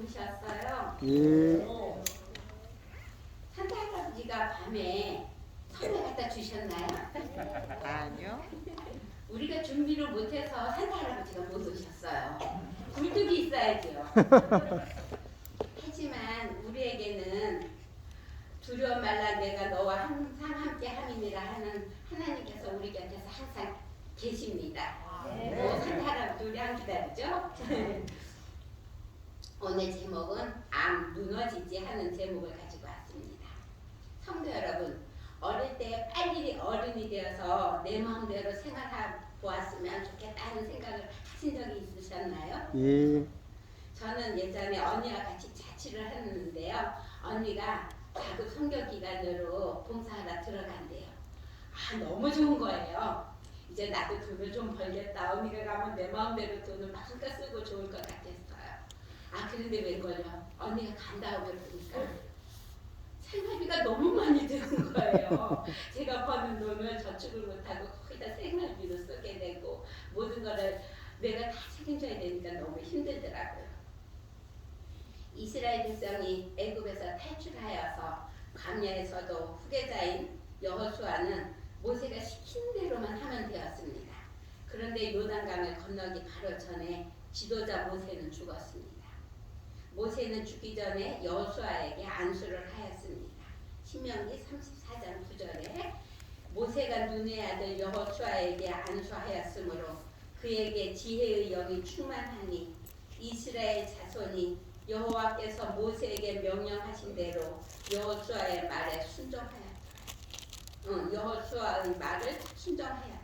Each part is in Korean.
주셨어요. 예. 산타 할아버지가 밤에 선물 갖다 주셨나요? 아니요. 우리가 준비를 못해서 산타 할아버지가 못 오셨어요. 굴뚝이 있어야죠. 하지만 우리에게는 두려워 말라 내가 너와 항상 함께 함이니라 하는 하나님께서 우리 곁에서 항상 계십니다. 산타 할아버지 우리 안 기다리죠? 오늘 제목은 암 무너지지 하는 제목을 가지고 왔습니다. 성도 여러분, 어릴 때 빨리 어른이 되어서 내 마음대로 생활해 보았으면 좋겠다는 생각을 하신 적이 있으셨나요? 예. 저는 예전에 언니와 같이 자취를 했는데요. 언니가 자급 성교 기간으로 봉사하러 들어간대요. 너무 좋은 거예요. 이제 나도 돈을 좀 벌겠다. 언니가 가면 내 마음대로 돈을 마음껏 쓰고 좋을 것 같았어요. 그런데 웬걸요? 언니가 간다고 그러니까 생활비가 너무 많이 드는 거예요. 제가 버는 돈을 저축을 못하고 거기다 생활비로 쓰게 되고 모든 거를 내가 다 책임져야 되니까 너무 힘들더라고요. 이스라엘 백성이 애굽에서 탈출하여서 광야에서도 후계자인 여호수아는 모세가 시킨 대로만 하면 되었습니다. 그런데 요단강을 건너기 바로 전에 지도자 모세는 죽었습니다. 모세는 죽기 전에 여호수아에게 안수를 하였습니다. 신명기 34장 9절에 모세가 눈의 아들 여호수아에게 안수하였으므로 그에게 지혜의 영이 충만하니 이스라엘 자손이 여호와께서 모세에게 명령하신 대로 여호수아의 말에 순종하였더라. 여호수아의 말을 순종하였더라.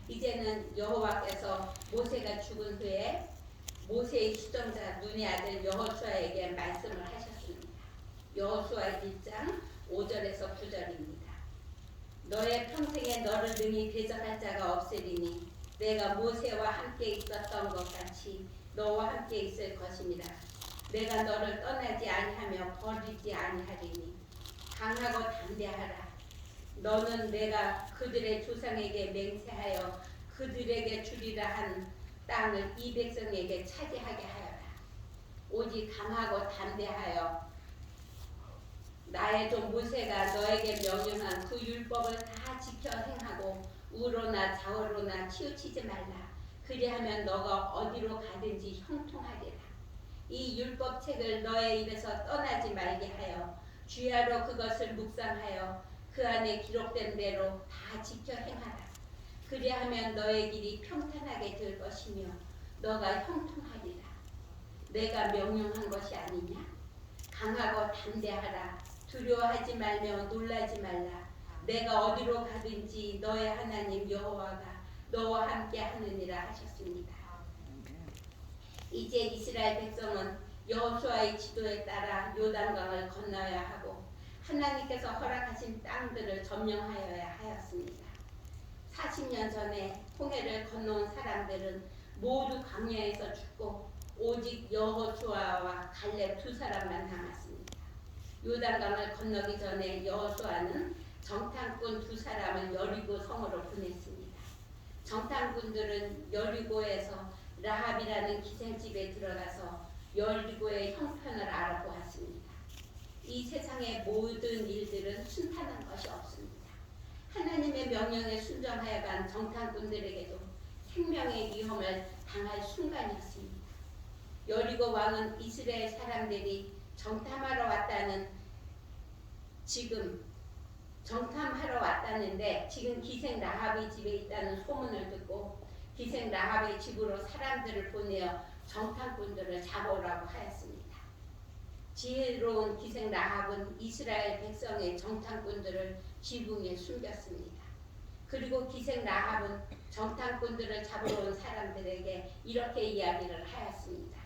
이제는 여호와께서 모세가 죽은 후에 모세의 수정자 눈의 아들 여호수아에게 말씀을 하셨습니다. 여호수아 1장 5절에서 9절입니다. 너의 평생에 너를 능히 대적할 자가 없으리니 내가 모세와 함께 있었던 것 같이 너와 함께 있을 것이니라. 내가 너를 떠나지 아니하며 버리지 아니하리니 강하고 담대하라. 너는 내가 그들의 조상에게 맹세하여 그들에게 주리라 한 땅을 이 백성에게 차지하게 하여라. 오직 강하고 담대하여 나의 종 모세가 너에게 명령한 그 율법을 다 지켜 행하고 우로나 좌우로나 치우치지 말라. 그리하면 너가 어디로 가든지 형통하리라. 이 율법책을 너의 입에서 떠나지 말게 하여 주야로 그것을 묵상하여 그 안에 기록된 대로 다 지켜 행하라. 그리하면 너의 길이 평탄하게 될 것이며 너가 형통하리라. 내가 명령한 것이 아니냐? 강하고 담대하라. 두려워하지 말며 놀라지 말라. 내가 어디로 가든지 너의 하나님 여호와가 너와 함께 하느니라 하셨습니다. 이제 이스라엘 백성은 여호수아의 지도에 따라 요단강을 건너야 하고 하나님께서 허락하신 땅들을 점령하여야 하였습니다. 40년 전에 홍해를 건너온 사람들은 모두 광야에서 죽고 오직 여호수아와 갈렙 두 사람만 남았습니다. 요단강을 건너기 전에 여호수아는 정탐꾼 두 사람을 여리고 성으로 보냈습니다. 정탐꾼들은 여리고에서 라합이라는 기생집에 들어가서 여리고의 형편을 알아보았습니다. 이 세상의 모든 일들은 순탄한 것이 없습니다. 하나님의 명령에 순종하여 간 정탐꾼들에게도 생명의 위험을 당할 순간이었습니다. 여리고 왕은 이스라엘 사람들이 정탐하러 왔다는데 지금 기생 라합의 집에 있다는 소문을 듣고 기생 라합의 집으로 사람들을 보내어 정탐꾼들을 잡아오라고 하였습니다. 지혜로운 기생 라합은 이스라엘 백성의 정탐꾼들을 지붕에 숨겼습니다. 그리고 기생 라합은 정탐꾼들을 잡으러 온 사람들에게 이렇게 이야기를 하였습니다.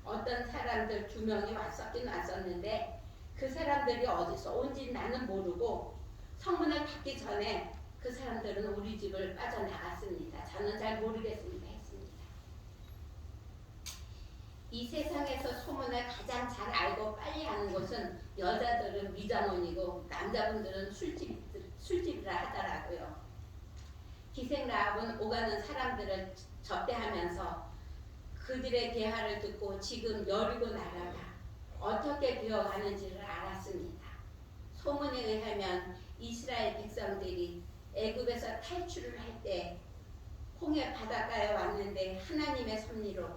어떤 사람들 2명이 왔었는데 그 사람들이 어디서 온지 나는 모르고 성문을 닫기 전에 그 사람들은 우리 집을 빠져나갔습니다. 저는 잘 모르겠습니다 했습니다. 이 세상에서 소문을 가장 잘 알고 빨리 하는 곳은 여자들은 미장원이고 남자분들은 술집이라 하더라고요. 기생 라합은 오가는 사람들을 접대하면서 그들의 대화를 듣고 지금 여리고 나라가 어떻게 되어가는지를 알았습니다. 소문에 의하면 이스라엘 백성들이 애굽에서 탈출을 할 때 홍해 바닷가에 왔는데 하나님의 섭리로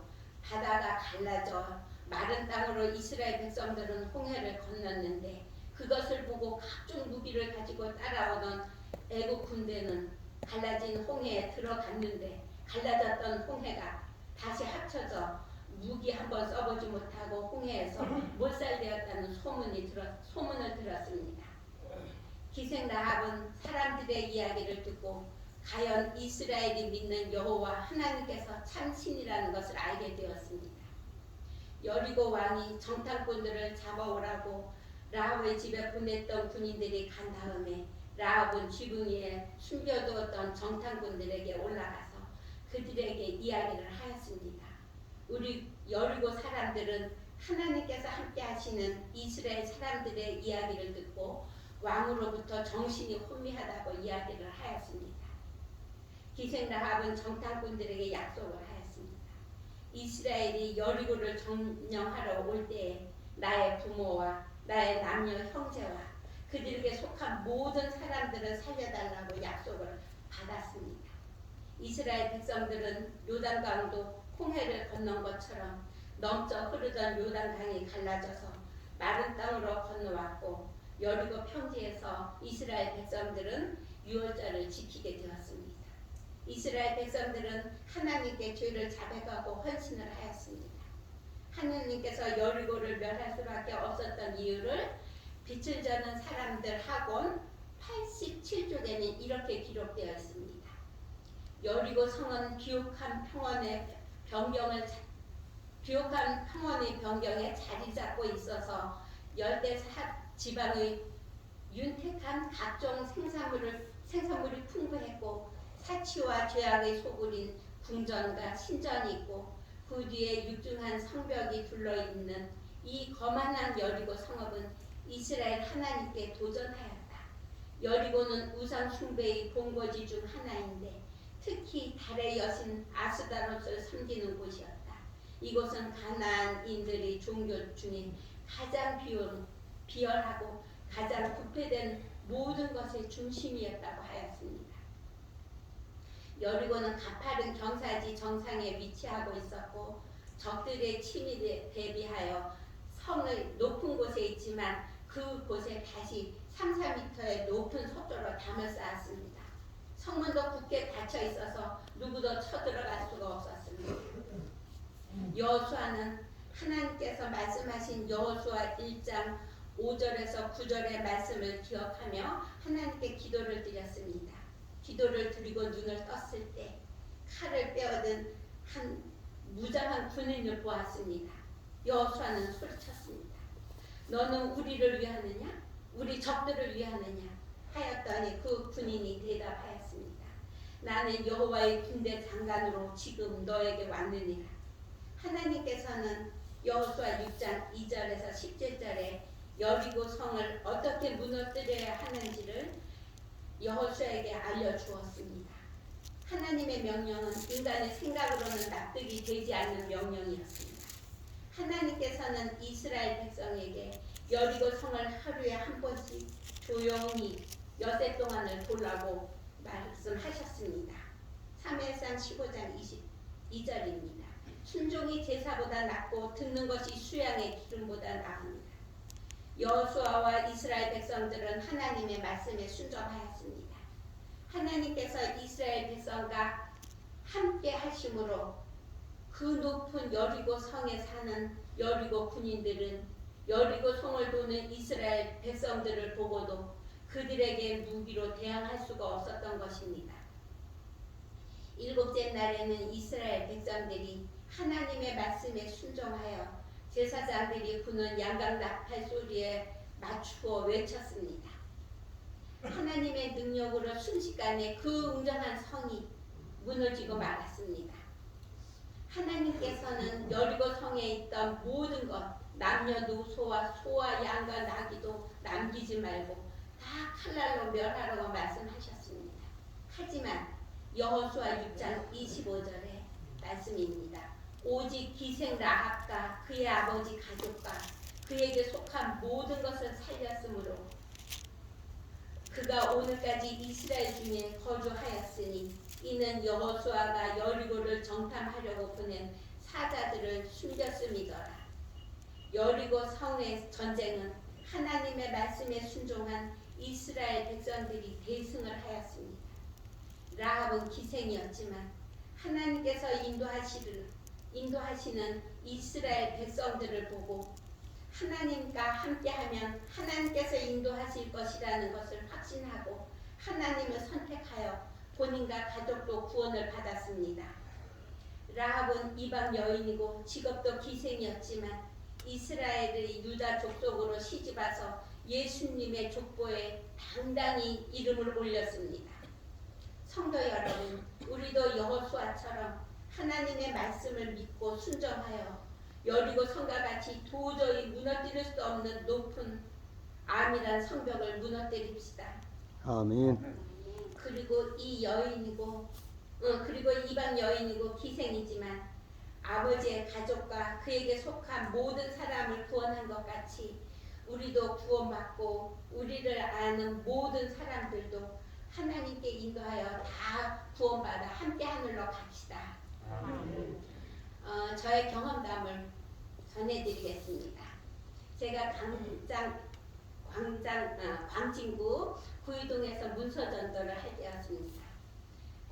바다가 갈라져 마른 땅으로 이스라엘 백성들은 홍해를 건넜는데 그것을 보고 각종 무기를 가지고 따라오던 애굽 군대는 갈라진 홍해에 들어갔는데 갈라졌던 홍해가 다시 합쳐져 무기 한번 써보지 못하고 홍해에서 몰살되었다는 소문을 들었습니다. 기생 라합은 사람들의 이야기를 듣고 과연 이스라엘이 믿는 여호와 하나님께서 참 신이라는 것을 알게 되었습니다. 여리고 왕이 정탐꾼들을 잡아오라고 라합의 집에 보냈던 군인들이 간 다음에 라합은 지붕 위에 숨겨두었던 정탐꾼들에게 올라가서 그들에게 이야기를 하였습니다. 우리 여리고 사람들은 하나님께서 함께 하시는 이스라엘 사람들의 이야기를 듣고 왕으로부터 정신이 혼미하다고 이야기를 하였습니다. 기생 라합은 정탐꾼들에게 약속을 하였습니다. 이스라엘이 여리고를 점령하러 올 때에 나의 부모와 나의 남녀 형제와 그들에게 속한 모든 사람들을 살려달라고 약속을 받았습니다. 이스라엘 백성들은 요단강도 홍해를 건넌 것처럼 넘쳐 흐르던 요단강이 갈라져서 마른 땅으로 건너왔고 여리고 평지에서 이스라엘 백성들은 유월절을 지키게 되었습니다. 이스라엘 백성들은 하나님께 죄를 자백하고 헌신을 하였습니다. 하나님께서 여리고를 멸할 수밖에 없었던 이유를 빛을 저는 사람들 학원 87쪽에는 이렇게 기록되어 있습니다. 여리고 성은 비옥한 평원의 변경에 자리 잡고 있어서 열대 지방의 윤택한 각종 생산물이 풍부했고 사치와 죄악의 소굴인 궁전과 신전이 있고 그 뒤에 육중한 성벽이 둘러있는 이 거만한 여리고 성읍은 이스라엘 하나님께 도전하였다. 여리고는 우상 숭배의 본거지 중 하나인데 특히 달의 여신 아스다롯을 섬기는 곳이었다. 이곳은 가나안인들의 종교 중에 가장 비열하고 가장 부패된 모든 것의 중심이었다고 하였습니다. 여리고는 가파른 경사지 정상에 위치하고 있었고 적들의 침입에 대비하여 성의 높은 곳에 있지만 그곳에 다시 3-4m의 높은 석조로 담을 쌓았습니다. 성문도 굳게 닫혀 있어서 누구도 쳐들어갈 수가 없었습니다. 여호수아는 하나님께서 말씀하신 여호수아 1장 5절에서 9절의 말씀을 기억하며 하나님께 기도를 드렸습니다. 기도를 드리고 눈을 떴을 때 칼을 빼어든 한 무장한 군인을 보았습니다. 여호수아는 소리쳤습니다. 너는 우리를 위하느냐? 우리 적들을 위하느냐? 하였더니 그 군인이 대답하였습니다. 나는 여호와의 군대 장관으로 지금 너에게 왔느니라. 하나님께서는 여호수아 6장 2절에서 17절에 여리고 성을 어떻게 무너뜨려야 하는지를 여호수아에게 알려주었습니다. 하나님의 명령은 인간의 생각으로는 납득이 되지 않는 명령이었습니다. 하나님께서는 이스라엘 백성에게 여리고 성을 하루에 한 번씩 조용히 엿새 동안을 돌라고 말씀하셨습니다. 사무엘상 15장 22절입니다. 순종이 제사보다 낫고 듣는 것이 수양의 기름보다 나읍니다. 여호수아와 이스라엘 백성들은 하나님의 말씀에 순종하였습니다. 하나님께서 이스라엘 백성과 함께 하심으로 그 높은 여리고 성에 사는 여리고 군인들은 여리고 성을 도는 이스라엘 백성들을 보고도 그들에게 무기로 대항할 수가 없었던 것입니다. 일곱째 날에는 이스라엘 백성들이 하나님의 말씀에 순종하여 제사장들이 부는 양각 나팔 소리에 맞추어 외쳤습니다. 하나님의 능력으로 순식간에 그 웅장한 성이 무너지고 말았습니다. 하나님께서는 여리고 성에 있던 모든 것, 남녀노소와 소와 양과 나귀도 남기지 말고 다 칼날로 멸하라고 말씀하셨습니다. 하지만 여호수아 6장 25절의 말씀입니다. 오직 기생 라합과 그의 아버지 가족과 그에게 속한 모든 것을 살렸으므로 그가 오늘까지 이스라엘 중에 거주하였으니 이는 여호수아가 여리고를 정탐하려고 보낸 사자들을 숨겼음이더라. 여리고 성의 전쟁은 하나님의 말씀에 순종한 이스라엘 백성들이 대승을 하였습니다. 라합은 기생이었지만 하나님께서 인도하시는 이스라엘 백성들을 보고 하나님과 함께하면 하나님께서 인도하실 것이라는 것을 확신하고 하나님을 선택하여 본인과 가족도 구원을 받았습니다. 라합은 이방 여인이고 직업도 기생이었지만 이스라엘의 유다 족속으로 시집와서 예수님의 족보에 당당히 이름을 올렸습니다. 성도 여러분, 우리도 여호수아처럼 하나님의 말씀을 믿고 순종하여 여리고 성과 같이 도저히 무너뜨릴 수 없는 높은 암이란 성벽을 무너뜨립시다. 아멘. 그리고 그리고 이방 여인이고 기생이지만 아버지의 가족과 그에게 속한 모든 사람을 구원한 것 같이 우리도 구원받고 우리를 아는 모든 사람들도 하나님께 인도하여 다 구원받아 함께 하늘로 갑시다. 저의 경험담을 전해드리겠습니다. 제가 광진구 구이동에서 문서전도를 할 때였습니다.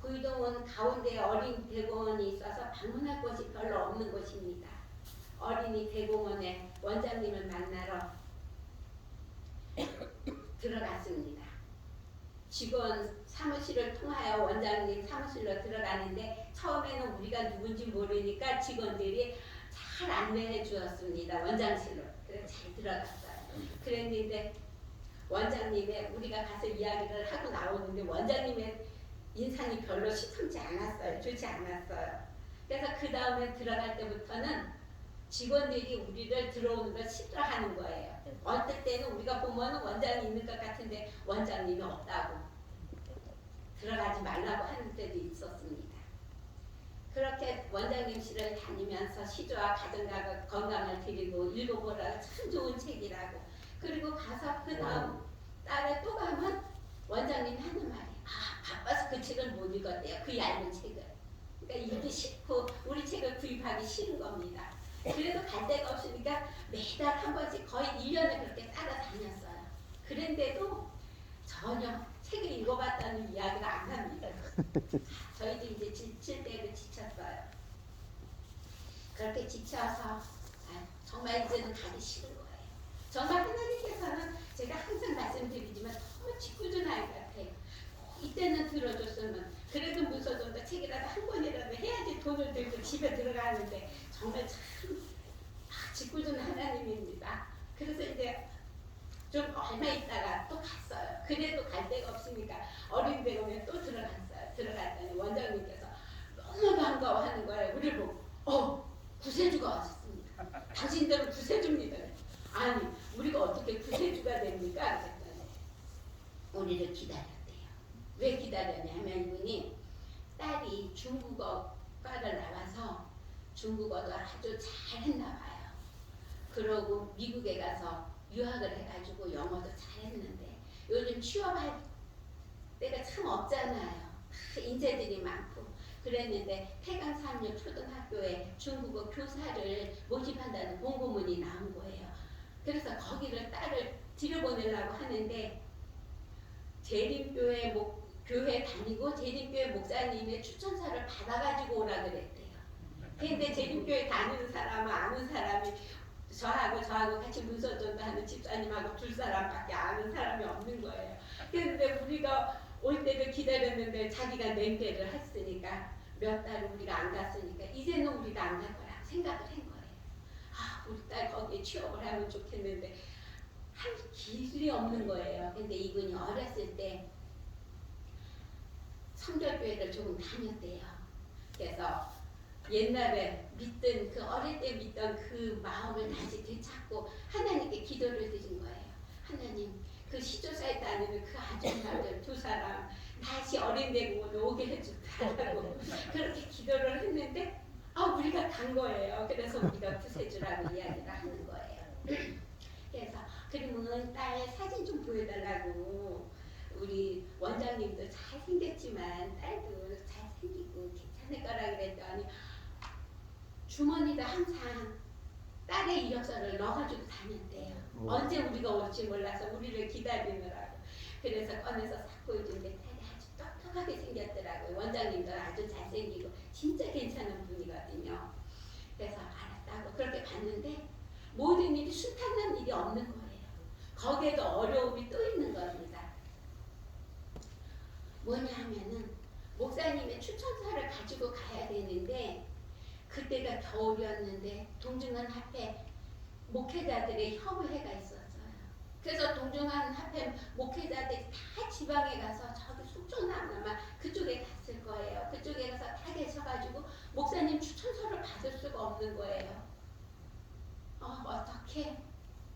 구이동은 가운데 어린 대공원이 있어서 방문할 곳이 별로 없는 곳입니다. 어린이 대공원에 원장님을 만나러 들어갔습니다. 직원 사무실을 통하여 원장님 사무실로 들어가는데 처음에는 우리가 누군지 모르니까 직원들이 잘 안내해 주었습니다. 원장실로. 그래서 잘 들어갔어요. 그랬는데 원장님의 우리가 가서 이야기를 하고 나오는데 원장님의 인상이 별로 시큼지 않았어요. 좋지 않았어요. 그래서 그 다음에 들어갈 때부터는 직원들이 우리를 들어오는 걸 싫어하는 거예요. 어떨 때는 우리가 보면 원장이 있는 것 같은데 원장님이 없다고 들어가지 말라고 하는 때도 있었습니다. 그렇게 원장님실을 다니면서 시조와 가정과 건강을 드리고 읽어보라고 참 좋은 책이라고. 그리고 가서 그 다음 달에 또 가면 원장님이 하는 말이 바빠서 그 책을 못 읽었대요. 그 얇은 책을. 그러니까 읽기 싫고 우리 책을 구입하기 싫은 겁니다. 그래도 갈 데가 없으니까 매달 한 번씩 거의 1년을 그렇게 따라다녔어요. 그런데도 전혀 책을 읽어봤다는 이야기를 안 합니다. 저희도 이제 지칠 때도 지쳤어요. 그렇게 지쳐서 정말 이제는 가기 싫은 거예요. 정말 하나님께서는 제가 항상 말씀드리지만 너무 짓궂은 아이 같아요. 이때는 들어줬으면 그래도 문서전도 책이라도 한 권이라도 해야지 돈을 들고 집에 들어가는데 정말 참 짓궂은 하나님입니다. 그래서 이제 좀 얼마 있다가 또 갔어요. 그래도 갈 데가 없으니까 어린 대공에 또 들어갔어요. 들어갔더니 원장님께서 너무 반가워하는 거예요. 우리를 보고 구세주가 왔습니다. 당신들은 구세주입니다. 아니 우리가 어떻게 구세주가 됩니까? 그랬더니 우리를 기다렸대요. 왜 기다렸냐 하면 이분이 딸이 중국어과를 나와서 중국어도 아주 잘했나 봐요. 그러고 미국에 가서 유학을 해가지고 영어도 잘했는데 요즘 취업할 때가 참 없잖아요. 인재들이 많고 그랬는데 태강산역 초등학교에 중국어 교사를 모집한다는 공고문이 나온 거예요. 그래서 거기를 딸을 들여보내려고 하는데 재림교회 교회 다니고 재림교회 목사님의 추천사를 받아가지고 오라 그랬대요. 근데 재림교회 다니는 사람은 아는 사람이 저하고 같이 문서전도 하는 집사님하고 둘 사람밖에 아는 사람이 없는 거예요. 그런데 우리가 올 때를 기다렸는데 자기가 냉대를 했으니까 몇 달 우리가 안 갔으니까 이제는 우리가 안 갈 거라 생각을 한 거예요. 우리 딸 거기에 취업을 하면 좋겠는데 할 길이 없는 거예요. 근데 이분이 어렸을 때 성결교회를 조금 다녔대요. 그래서 옛날에 믿던 그 어릴 때 믿던 그 마음을 다시 되찾고 하나님께 기도를 드린 거예요. 하나님 그 시조사에 다니는 그 아줌마들 두 사람 다시 어린 대공원에 오게 해주다라고 그렇게 기도를 했는데 우리가 간 거예요. 그래서 우리가 구세주라고 이야기를 하는 거예요. 그래서 그러면 딸 사진 좀 보여달라고 우리 원장님도 잘생겼지만 딸도 잘생기고 괜찮을 거라 그랬더니 주머니도 항상 딸의 이력서를 넣어가지고 다녔대요. 언제 우리가 올지 몰라서 우리를 기다리느라고. 그래서 꺼내서 싹 보여주는데 딸이 아주 똑똑하게 생겼더라고요. 원장님도 아주 잘생기고 진짜 괜찮은 분이거든요. 그래서 알았다고 그렇게 봤는데 모든 일이 순탄한 일이 없는 거예요. 거기에도 어려움이 또 있는 겁니다. 뭐냐 하면은 목사님의 추천서를 가지고 가야 되는데 그때가 겨울이었는데 동중한 합회 목회자들의 협의회가 있었어요. 그래서 동중한 합회 목회자들이 다 지방에 가서 저기 속초나무나 그쪽에 갔을 거예요. 그쪽에 가서 다 계셔가지고 목사님 추천서를 받을 수가 없는 거예요. 어떻게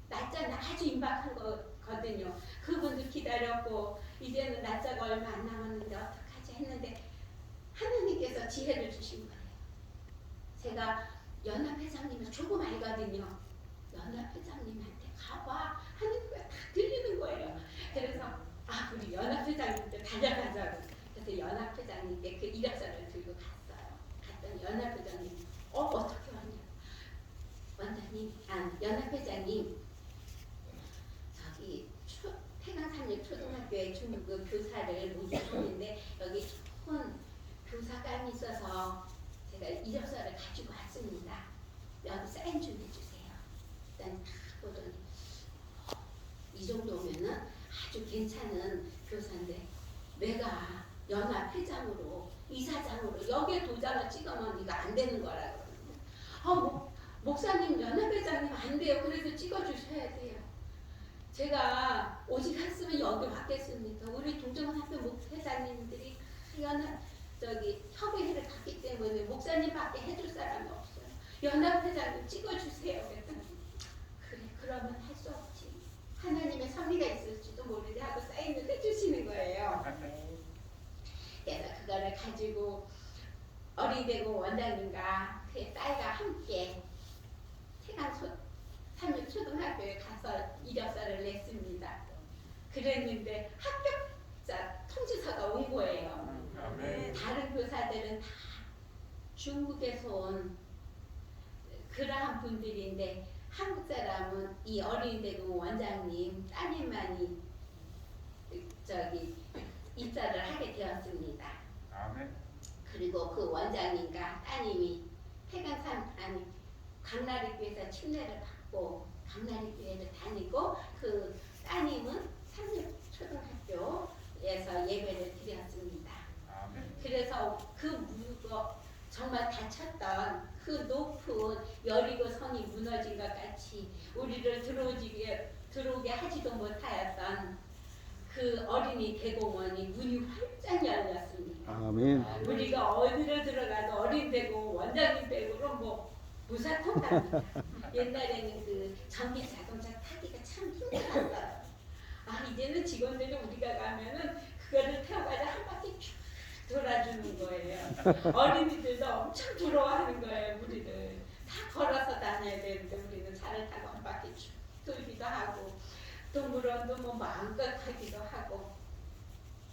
날짜는 아주 임박한 거거든요. 그분도 기다렸고 이제는 날짜가 얼마 안 남았는데 어떡하지 했는데 하나님께서 지혜를 주신 거예요. 제가 연합회장님을 조금 알거든요. 연합회장님한테 가봐 하는 거야. 다 들리는 거예요. 그래서 우리 연합회장님한테 달려가자고. 그래서 연합회장님께 그 이력서를 들고 갔어요. 갔더니 연합회장님 어떻게 왔냐. 원장님, 연합회장님 저기 태강산육초등학교에 중급 교사를 모집했는데 여기 좋은 교사감이 있어서 제가 이력서를 가지고 왔습니다. 여기 사인 좀 해주세요. 일단 다 보더니 이 정도면은 아주 괜찮은 교사인데 내가 연합회장으로 이사장으로 여기에 도장을 찍으면 이거 안 되는 거라고 그러거든요. 목사님 연합회장님 안 돼요. 그래서 찍어주셔야 돼요. 제가 오직 했으면 여기 왔겠습니까? 우리 동정학교 목회장님들이 협의회를 갔기 때문에 목사님밖에 해줄 사람이 없어요. 연합회장님 찍어주세요. 그랬더니 그래 그러면 할 수 없지. 하나님의 섭리가 있을지도 모르게 하고 사인을 해주시는 거예요. 그래서 그거를 가지고 어린이대고 원장님과 그의 딸과 함께 태강산육초등학교에 가서 이력서를 냈습니다. 그랬는데 합격자 통지서가 온 거예요. 다른 교사들은 다 중국에서 온 그러한 분들인데 한국 사람은 이 어린이대공 원장님 따님만이 입사를 하게 되었습니다. 그리고 그 원장님과 따님이 강나리교에서 침례를 받고 강나리교회를 다니고 그 따님은 삼육초등학교에서 예배를 드렸습니다. 그래서 정말 다쳤던 그 높은 여리고 성이 무너진 것 같이 우리를 들어오게 하지도 못하였던 그 어린이 대공원이 문이 활짝 열렸습니다. 아멘. 우리가 어디를 들어가도 어린 대공 원장님 빼고는 무사통합니다. 옛날에는 그 전기 자동차 타기가 참 힘들었어요. 이제는 직원들이 우리가 가면은 그거를 태워가지고 한 바퀴 쭉 돌아주는 거예요. 어린이들도 엄청 부러워하는 거예요. 우리를 다 걸어서 다녀야 되는데 우리는 차를 타고 한 바퀴 쭉 돌기도 하고 동물원도 마음껏 하기도 하고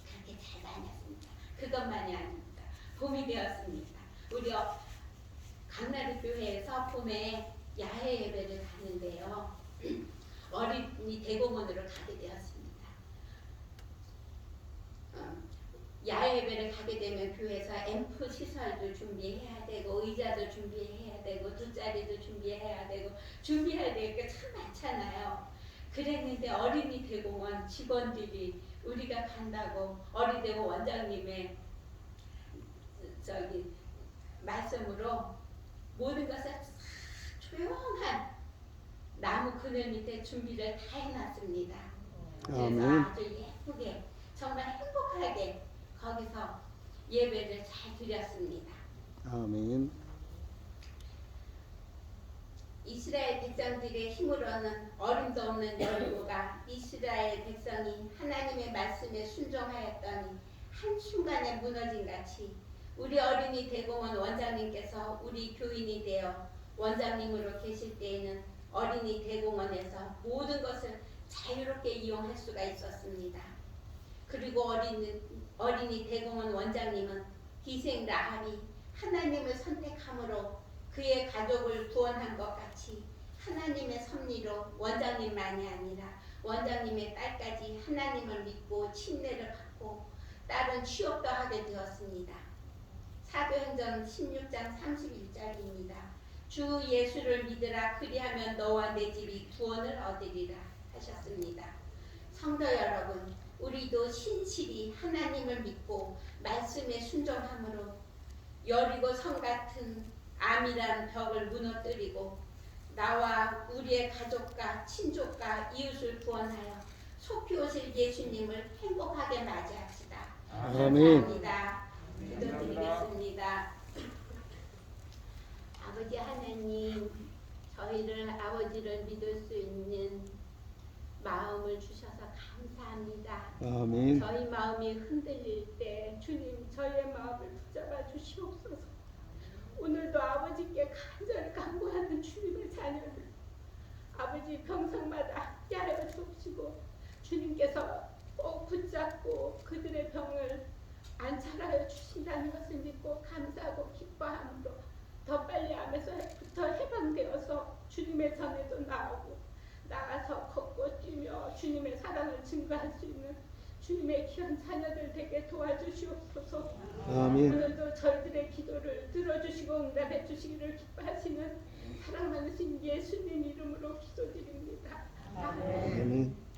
그렇게 잘 다녔습니다. 그것만이 아닙니다. 봄이 되었습니다. 우리 강나루교회에서 봄에 야외 예배를 가는데요. 어린이 대공원으로 가게 되었습니다. 야외 예배를 가게 되면 교회에서 앰프 시설도 준비해야 되고 의자도 준비해야 되고 돗자리도 준비해야 되고 준비해야 될 게 참 많잖아요. 그랬는데 어린이 대공원 직원들이 우리가 간다고 어린이대공원 원장님의 말씀으로 모든 것을 조용한 나무 그늘 밑에 준비를 다 해놨습니다. 그래서 아멘. 아주 예쁘게 정말 행복하게 거기서 예배를 잘 드렸습니다. 아멘. 이스라엘 백성들의 힘으로는 어림도 없는 여리고가 이스라엘 백성이 하나님의 말씀에 순종하였더니 한순간에 무너진 같이 우리 어린이 대공원 원장님께서 우리 교인이 되어 원장님으로 계실 때에는 어린이 대공원에서 모든 것을 자유롭게 이용할 수가 있었습니다. 그리고 어린이 대공원 원장님은 희생 라합이 하나님을 선택함으로 그의 가족을 구원한 것 같이 하나님의 섭리로 원장님만이 아니라 원장님의 딸까지 하나님을 믿고 침례를 받고 딸은 취업도 하게 되었습니다. 사도행전 16장 31절입니다. 주 예수를 믿으라 그리하면 너와 내 집이 구원을 얻으리라 하셨습니다. 성도 여러분, 우리도 신실히 하나님을 믿고 말씀에 순종함으로 여리고 성 같은 암이란 벽을 무너뜨리고 나와 우리의 가족과 친족과 이웃을 구원하여 속히 오실 예수님을 행복하게 맞이합시다. 아멘. 감사합니다. 기도드리겠습니다. 아버지 하나님, 저희를 아버지를 믿을 수 있는 마음을 주셔서 감사합니다. 아멘. 저희 마음이 흔들릴 때 주님 저희의 마음을 붙잡아 주시옵소서. 오늘도 아버지께 간절히 간구하는 주님의 자녀들 아버지 병상마다 함께하여 주시고 주님께서 꼭 붙잡고 그들의 병을 안찰하여 주신다는 것을 믿고 감사하고 기뻐함으로 더 빨리 암에서부터 해방되어서 주님의 전에도 나가서 걷고 뛰며 주님의 사랑을 증거할 수 있는 주님의 귀한 자녀들 되게 도와주시옵소서. 아멘. 오늘도 저희들의 기도를 들어주시고 응답해 주시기를 기뻐하시는 사랑 많으신 예수님 이름으로 기도드립니다. 아멘. 아멘.